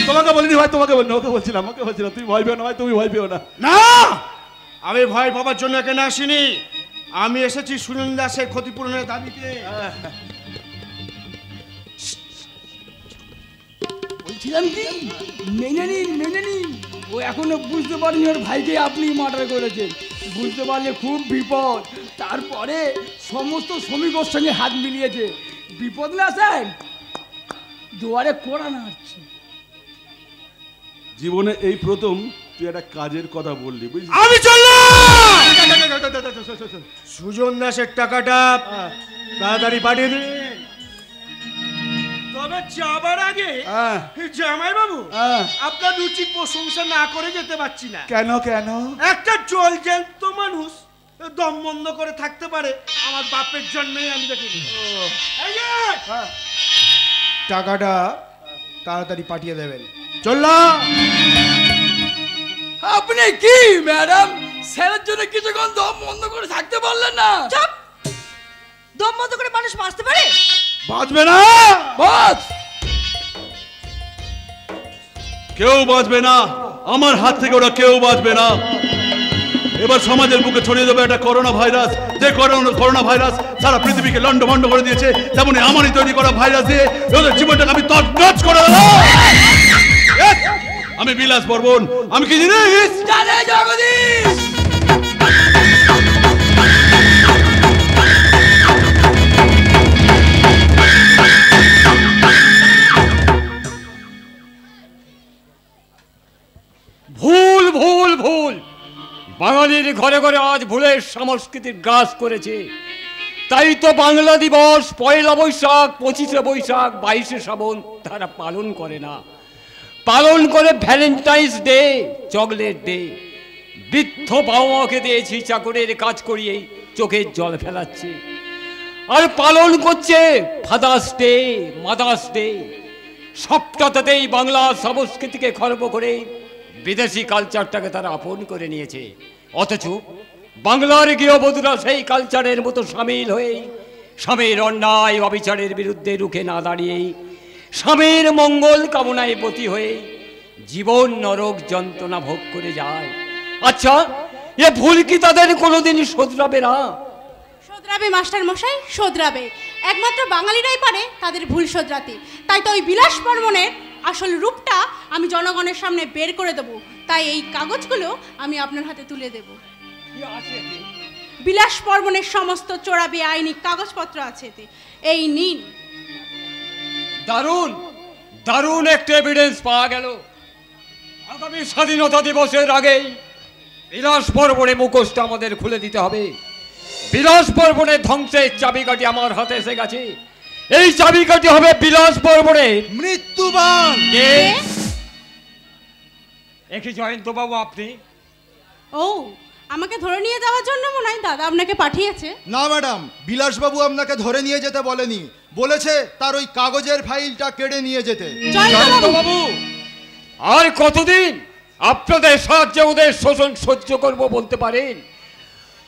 তোমাকে বলিনি ভাই, তোমাকে বলিনি, ওকে বলছিলাম, ওকে বলছিলাম। তুমি ভয় পেও না ভাই, তুমি ভয় পেও না। না, আমি ভয় পাবার জন্য এখানে আসিনি। আমি এসেছি সুজন দাসের ক্ষতিপূরণের দাবিতে। বলছিলাম কি, মেনে নিন। ও এখনো বুঝতে পারেনি ওর ভাইকে আপনি মার্ডার করেছেন। বুঝতে পারলে খুব বিপদ। তারপরে সমস্ত শ্রমিকের সঙ্গে হাত মিলিয়েছে। বিপদ না স্যার, দুয়ারে কোড়া নাড়ছে। জীবনে এই প্রথম তুই একটা কাজের কথা বললি, বুঝলি? আমি চললাম। সুজন দাসের টাকাটা তাড়াতাড়ি পাঠিয়ে দিন। তবে যাবার আগে জামাই বাবু, আপনার রুচি প্রশংসা না করে যেতে পারছি না। কেন? একটা জলজ্যান্ত মানুষ দম বন্ধ করে থাকতে পারে, আমার বাপের জন্যই আমি দেখিনি। টাকাটা তাড়াতাড়ি পাঠিয়ে দেবেন। চললাম। আপনি কি ম্যাডাম স্যারের জন্য কিছুক্ষণ দম বন্ধ করে থাকতে পারলেন না? চুপ! দম বন্ধ করে মানুষ বাঁচতে পারে? বাঁচবে না বস, কেউ বাঁচবে না আমার হাত থেকে, ওরা কেউ বাঁচবে না। এবার সমাজের বুকে ছড়িয়ে দেবে একটা করোনা ভাইরাস, যে করোনা ভাইরাস সারা পৃথিবীকে লন্ডভন্ড করে দিয়েছে। তেমনি আমারই তৈরি করা ভাইরাস দিয়ে ওদের জীবনটাকে আমি তছনছ করে দেবো। আমি বিলাস বর্মন। আমি কি জিনিস জানে জগদীশ? ভুল ভুল ভুল। বাঙালির ঘরে ঘরে আজ ভুলের সংস্কৃতির গ্রাস করেছে। তাই তো বাংলা দিবস ১ বৈশাখ, ২৫ বৈশাখ, ২২ শ্রাবণ তারা পালন করে না। পালন করে ভ্যালেন্টাইন্স ডে, চকলেট ডে। বৃদ্ধ বাবা মাকে দিয়েছি চাকরের কাজ করিয়ে চোখের জল ফেলাচ্ছে। আর পালন করছে ফাদার্স ডে, মাদার্স ডে। সবটাতেই বাংলা সংস্কৃতিকে খর্ব করে বিদেশি কালচারটাকে তারা আপন করে নিয়েছে। অথচ বাংলার গৃহবধূরা সেই কালচারের মতো সামিল হয়ে স্বামীর অন্যায় অবিচারের বিরুদ্ধে রুখে না দাঁড়িয়ে স্বামীর মঙ্গল কামনায় ব্রতী হয়ে জীবন নরক যন্ত্রণা ভোগ করে যায়। আচ্ছা, এ ভুল কি তাদের কোনোদিন শোধরাবে না? শোধরাবে মাস্টার মশাই, শোধরাবে। একমাত্র বাঙালিরাই পারে তাদের ভুল শোধরাতে। তাই তো ওই বিলাস বর্মনের আসল রূপটা আমি জনগণের সামনে বের করে দেব। তাই এই কাগজগুলো আমি আপনার হাতে তুলে দেব। বিলাস বর্মনের সমস্ত চোরাবি আইনি কাগজপত্র আছে এতে। এই নিন। দারুণ দারুণ একটা এভিডেন্স পাওয়া গেল। আগামী স্বাধীনতা দিবসের আগেই বিলাস বর্মনের মুখোশটা আমাদের খুলে দিতে হবে। বিলাস বর্মনের ধ্বংসের চাবিকাঠি আমার হাতে এসে গেছে। এই চাবিকাঠি হবে বিলাস বর্মনের মৃত্যুবান। একই জয়ন্ত বাবু, আপনি? ও, আমাকে ধরে নিয়ে যাওয়ার জন্য মনে হয় দাদা আপনাকে পাঠিয়েছে। না ম্যাডাম, বিলাসবাবু আপনাকে ধরে নিয়ে যেতে বলেনি, বলেছে তার ওই কাগজের ফাইলটা কেড়ে নিয়ে যেতে। জয়ন্ত বাবু, আর কতদিন আপনাদের সাহায্যে ওদের শোষণ সহ্য করব বলতে পারেন?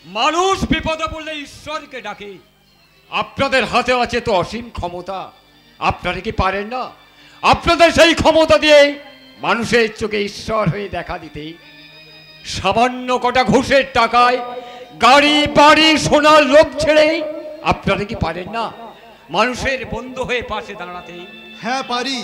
মানুষ বিপদে পড়লে ঈশ্বরকে ডাকে। আপনাদের হাতে আছে তো অসীম ক্ষমতা। আপনারা কি পারেন না আপনাদের সেই ক্ষমতা দিয়ে মানুষের চোখে ঈশ্বর হয়ে দেখা দিতে? সামান্য কটা ঘুষের টাকায় গাড়ি বাড়ি সোনার লোভ ছেড়ে আপনারা কি পারেন না মানুষের বন্ধু হয়ে পাশে দাঁড়াতে? হ্যাঁ পারি,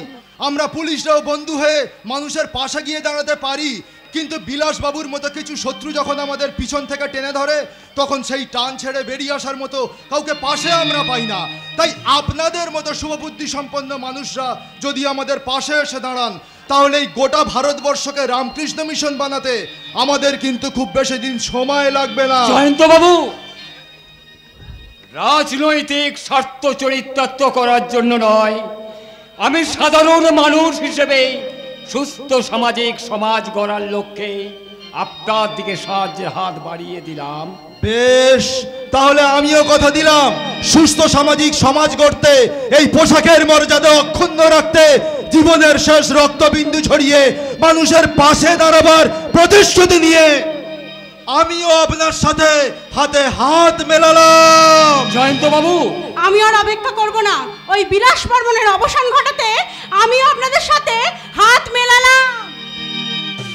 আমরা পুলিশরাও বন্ধু হয়ে মানুষের পাশে গিয়ে দাঁড়াতে পারি। কিন্তু বিলাসবাবুর মতো কিছু শত্রু যখন আমাদের পিছন থেকে টেনে ধরে, তখন সেই টান ছেড়ে বেরিয়ে আসার মতো কাউকে পাশে আমরা পাই না। তাই আপনাদের মতো শুভবুদ্ধি সম্পন্ন মানুষরা যদি আমাদের পাশে এসে দাঁড়ান, তাহলে এই গোটা ভারতবর্ষকে রামকৃষ্ণ মিশন বানাতে আমাদের কিন্তু খুব বেশি দিন সময় লাগবে না। জয়ন্ত বাবু, রাজনৈতিক স্বার্থ চরিতার্থ করার জন্য নয়, আমি সাধারণ মানুষ হিসেবে সুস্থ সামাজিক সমাজ গড়ার লক্ষ্যে আপনার দিকে সাহায্যের হাত বাড়িয়ে দিলাম। বেশ, তাহলে আমিও কথা দিলাম, সুস্থ সামাজিক সমাজ গড়তে, এই পোশাকের মর্যাদা অক্ষুণ্ণ রাখতে, জীবনের শেষ রক্তবিন্দু ছড়িয়ে মানুষের পাশে দাঁড়াবার প্রতিশ্রুতি নিয়ে আমিও আপনার সাথে হাতে হাত মেলালাম। জয়ন্ত বাবু, আমি আর অপেক্ষা করব না। ওই বিলাস বর্মনের অবসান ঘটাতে আমিও আপনাদের সাথে হাত মেলালাম।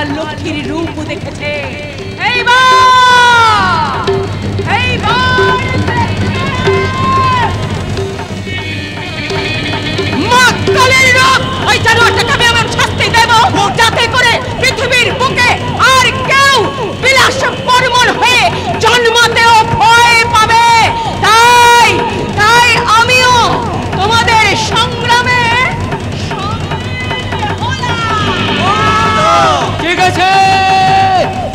আমার লক্ষ্মীর রূপ দেখেছে। ওই জানোয়ারটাকে আমি আমার শাস্তি দেব, যাতে করে পৃথিবীর বুকে আর কেউ বিলাস বর্মণ হয়ে জন্মাতেও ভয় পাবে। তাই আমিও তোমাদের সংগ্রামে ঠিক আছে,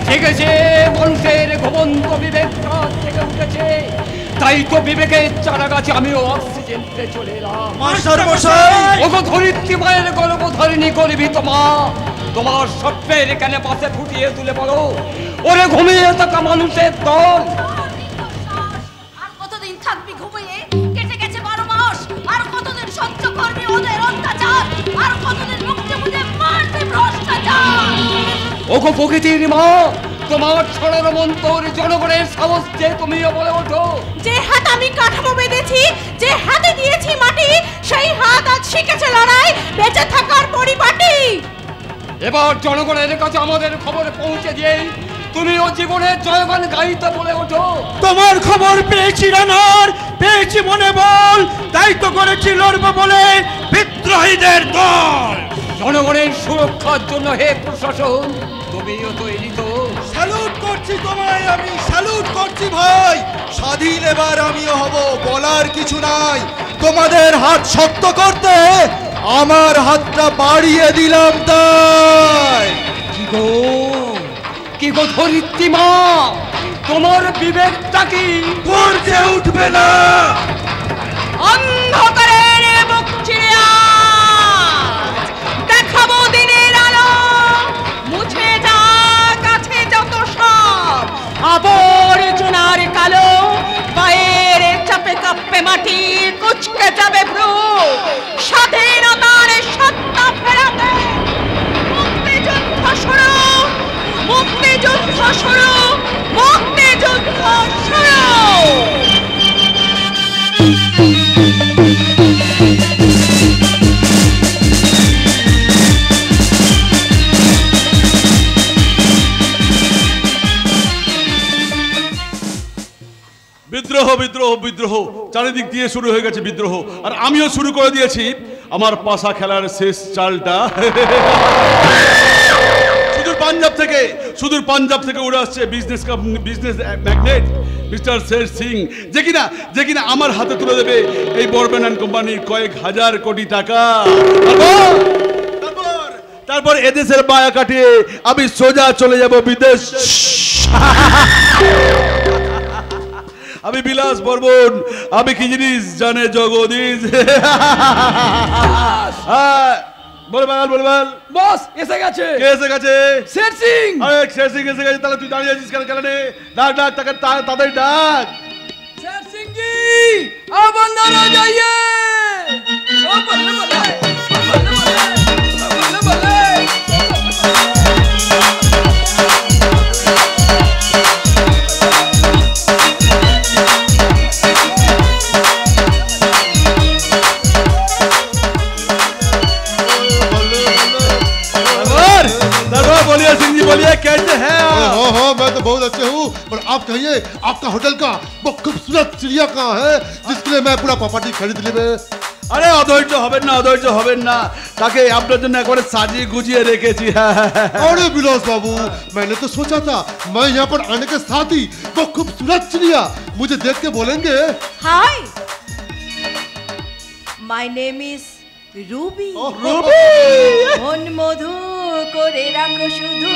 ঠিক আছে, মানুষের ঘুমন্ত বিবেকটা থেকে উঠেছে, তাই তো বিবেকের চারা গাছে আমিও অক্সিজেন পেয়ে চলে এলাম। মাস্টার মশাই, ওগো ধরিত্রী মায়ের গর্ভধারিণী গর্বিত মা, তোমার স্বপ্নের এখানে পাশে ফুটিয়ে তুলে পড়ো ওরে ঘুমিয়ে থাকা মানুষের দল। আর কতদিন থাকবি ঘুমিয়ে? কেটে গেছে 12 মাস। আর কতদিন সহ্য করবি ওদের অত্যাচার? আর কতদিন মুক্তি মুখে মারবি ভ্রষ্টাচার? ওগো প্রকৃতির মা, তোমার ছড়ানো মন্তর জনগণের সাহস যে তুমিও বলে ওঠো। যে হাত আমি কাঠামো বেঁধেছি, যে হাতে দিয়েছি মাটি, সেই হাত আজ শিখেছে লড়াই, বেঁচে থাকার পরিপাটি। এবার জনগণের কাছে আমাদের খবর পৌঁছে দিয়ে তুমিও জীবনের জয়গান গাইতে বলে ওঠো। তোমার খবর পেয়েছি রানার, পেয়েছি মনে বল, তাই তো করেছি লড়বো বলে বিদ্রোহীদের দল। জনগণের সুরক্ষার জন্য হে প্রশাসন, তুমিও তৈরি তো? স্যালুট করছি তোমায়, আমি স্যালুট করছি ভাই। স্বাধীন এবার আমিও হব, বলার কিছু নাই। তোমাদের হাত শক্ত করতে আমার হাতটা বাড়িয়ে দিলাম তাই। কি গো ধরিত্রী মা, তোমার বিবেকটা কি গর্জে উঠবে না? অন্ধকারের বুক চিরে আজ দেখাবো দিনের আলো, মুছে যা কাছে যত সব আবর্জনার কালো। পায়ের চাপে কাঁপবে মাটি, কুচকে যাবে ভ্রু, স্বাধীনতার সত্তা ফেরাতে মুক্তিযুদ্ধ শুরু, মুক্তিযুদ্ধ শুরু, মুক্তিযুদ্ধ শুরু। বিদ্রোহ বিদ্রোহ বিদ্রোহ, চারিদিক দিয়ে শুরু হয়ে গেছে বিদ্রোহ, আর আমিও শুরু করে দিয়েছি আমার পাশা খেলার শেষ চালটা। সুদূর পাঞ্জাব থেকে উড়ে আসছে বিজনেস ম্যাগনেট মিস্টার শের সিং, যে কিনা আমার হাতে তুলে দেবে এই বর্বেন অ্যান্ড কোম্পানির কয়েক হাজার কোটি টাকা। তারপর এদেশের মায়া কাটিয়ে আমি সোজা চলে যাব বিদেশ। আমি বিলাস বর্মন, আমি কি জিনিস জানে জগদীশ। বলবাল বস এসে গেছে। কে এসে গেছে? শের সিং। আরে শের সিং এসে গেছে, তাহলে তুই দাঁড়িয়ে আছিস কেন? ডাক ডাক তাকে, তাড়াতাড়ি ডাক। শের সিং জি আব अंदर आ जाइए। ও বলে বলে बोलिए कैसे हैं आप? हाँ, मैं तो बहुत अच्छे हूँ, पर आप कहिए आपका होटल का वो खूबसूरत चिड़िया कहाँ है जिसके लिए मैं पूरा प्रॉपर्टी खरीद लेबे? अरे अधৈর্য হবেন না, তাকে আপনার জন্য একবারে সাজিয়ে গুজিয়ে রেখেছি। अरे बिलास बाबू, मैंने तो सोचा था मैं यहाँ पर आने के साथ ही वो खूबसूरत चिड़िया मुझे देख के बोलेंगे हाय, माय नेम इज রুবি। মন মধু করে রাখো শুধু,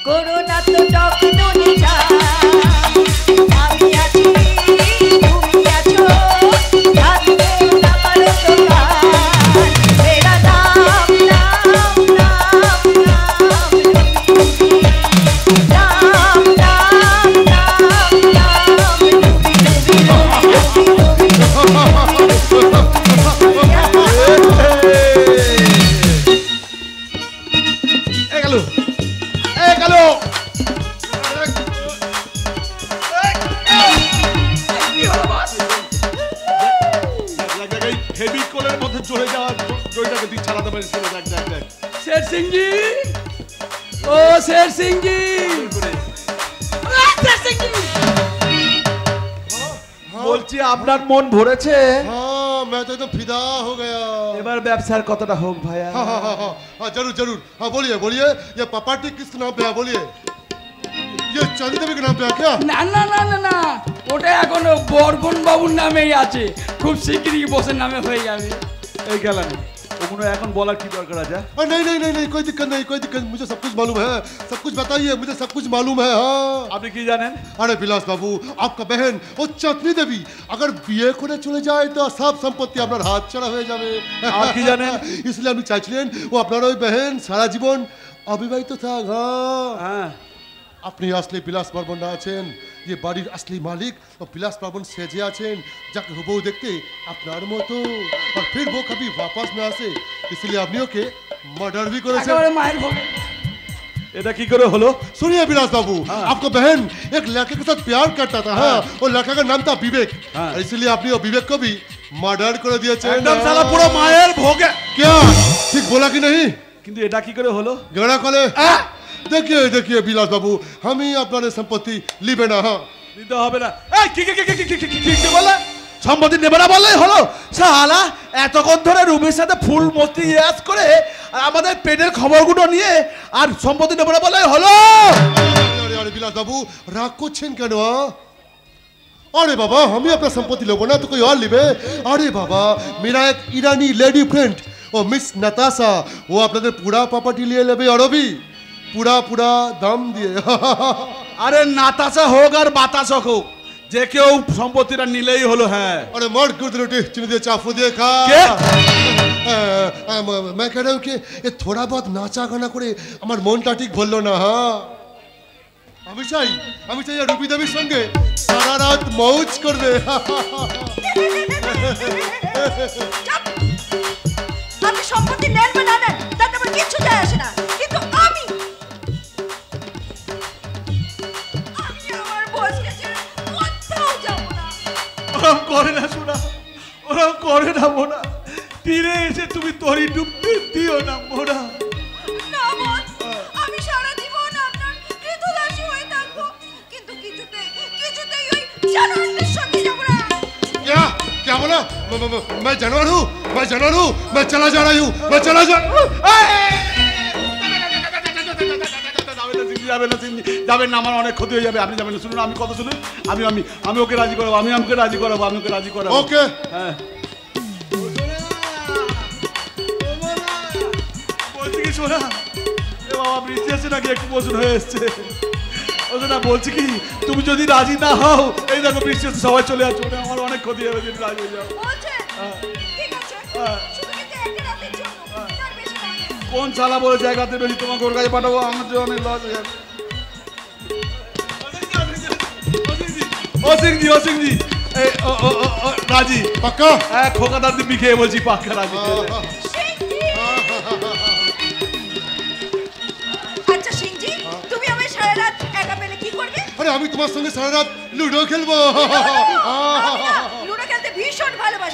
করোনা তো টক টনি চা। আমি আছি তুমি আছো, জানতে না পারো তো কার। মেরা নাম নাম নাম নাম রুবি, নাম নাম নাম নাম রুবি রুবি ফেভিকলের মধ্যে চলে যাওয়া জয়টাকে তুই ছাড়াতে পারিস না। দেখ দেখ দেখ শের সিং জি ও শের সিং জি বলছি আপনার মন ভরেছে? हाँ मैं तो एकदम फिदा हो गया। এবার ব্যবসার কতটা হোক ভাইয়া। हाँ हाँ हाँ हाँ जरूर जरूर। हाँ बोलिए बोलिए, ये प्रॉपर्टी किस नाम पे है बोलिए? ये चांदी देवी के नाम पे है क्या? না না না না না, ওটা এখনো বর্মন বাবুর নামেই আছে, খুব শীঘ্রই বসের নামে হয়ে যাবে। এই গেলাম, ওগুলো এখন বলার কি দরকার আছে? नहीं नहीं नहीं नहीं, कोई दिक्कत नहीं, कोई दिक्कत, मुझे सब कुछ मालूम है, सब कुछ बताइए, मुझे सब कुछ मालूम है। हाँ আপনি কি জানেন? अरे बिलास बाबू, आपका बहन वो चांदनी देवी अगर বিয়ে করে চলে যায় তো সব সম্পত্তি আপনার হাত ছাড়া হয়ে যাবে। আর কি জানেন? इसलिए আপনি চাইছিলেন ও আপনার ওই বহন সারা জীবন অবিবাহিত থাক। হ্যাঁ, আপনি আসলে বিলাস বর্মন না আছেন, ये বাড়ির असली मालिक और বিলাস বর্মন সেজে আছেন, যাকে হুবহু দেখতে আপনার মতো, और फिर वो कभी वापस ना आसे, इसलिए আপনি ওকে मर्डर भी করেছেন। একেবারে মায়ের ভোগে। এটা কি করে হলো? सुनिए बिलास बाबू, आपको बहन एक लड़के के साथ प्यार करता था। हाँ, वो लड़का का नाम था विवेक, और इसलिए आपने वो विवेक को भी मर्डर कर दिया। একদম সালা পুরো মায়ের ভোগে। क्या ठीक बोला कि नहीं? কিন্তু এটা কি করে হলো? গড়া কলে देखिए देखिए बिलास बाबू, हम ही আপনার সম্পত্তি লিবে না। হ্যাঁ দিতে হবে না। এই কি কি কি কি কি কি কি বলে? সম্পত্তি নেবে না বললেই হলো? শালা এতক্ষণ ধরে রুমের সাথে ফুল মস্তি ইয়াস করে আর আমাদের পেটের খবরগুলো নিয়ে আর সম্পত্তি নেবে না বললেই হলো। अरे अरे बिलास बाबू राग করছেন কেন? अरे बाबा हम ही अपना संपत्ति लोगों ना तो कोई और लिबे। अरे बाबा मेरा एक ईरानी लेडी फ्रेंड वो मिस नताशा, वो আপনাদের पूरा प्रॉपर्टी लिए लेबे और भी पूरा पूरा दाम दिए। আরে নাতাশা হোক আর বাতাসা হোক, যে কেউ সম্পত্তিটা নিলেই হলো। হ্যাঁ अरे मर्द गुर्द रोटी चीनी दिए चाफू दिए खा। मैं कह रहा हूँ कि ये थोड़ा बहुत नाचा गाना করে আমার মনটা ঠিক বললো না। হ্যাঁ আমি চাই রুবি দেবীর সঙ্গে সারা রাত মৌজ করবে। আপনি সম্পত্তি নেন বা না নেন তাতে আমার কিচ্ছু যায় আসে না, কিন্তু আমি আমার বসকে ছেড়ে কোথাও যাব না। ওরম করে না শোনা, ওরম করে না মোনা, তীরে এসে তুমি তরি ডুবতে দিও না মোনা। না বস, আমি সারা জীবন আপনার কৃতদাসী হয়ে থাকবো, কিন্তু কিছুতেই ওই জানোয়ারদের সঙ্গে যাব না। क्या क्या बोला? मैं जानवर हूँ, मैं जानवर हूँ, मैं चला जा रही हूँ, मैं चला जा। যাবেন না, আমার অনেক ক্ষতি হয়ে যাবে। আপনি যাবেন না, শুনুন আমি কথা শুনুন। আমি ওকে রাজি করাবো, আমি ওকে রাজি করাবো। ओके হ্যাঁ বলছি কি শোনা, এ বাবা বৃষ্টি আছে নাকি একটু বসুন হয়ে এসছে। না বলছি কি, তুমি যদি রাজি না হও, এই দেখো বৃষ্টি হচ্ছে, সবাই চলে যাচ্ছে, আমার অনেক ক্ষতি হবে যদি রাজি হয়ে যাও। ঠিক আছে, শুধু কিন্তু একটা রাতের জন্য, তার বেশি নয়। কোন শালা বলে জায়গাতে বেশি তোমাকে ওর কাছে পাঠাবো, আমার জন্য অনেক লস হয়ে যাবে। ও সিংজি রাজি पक्का? হ্যাঁ, খোকাদার দিব্যি খেয়ে বলছি পাক্কা রাজি। আচ্ছা সিংজি, তুমি আমায় সারা রাত একা পেলে কি করবে? अरे আমি তোমার সঙ্গে সারা রাত লুডো খেলবো। লুডো খেলতে ভীষণ ভালোবাসি।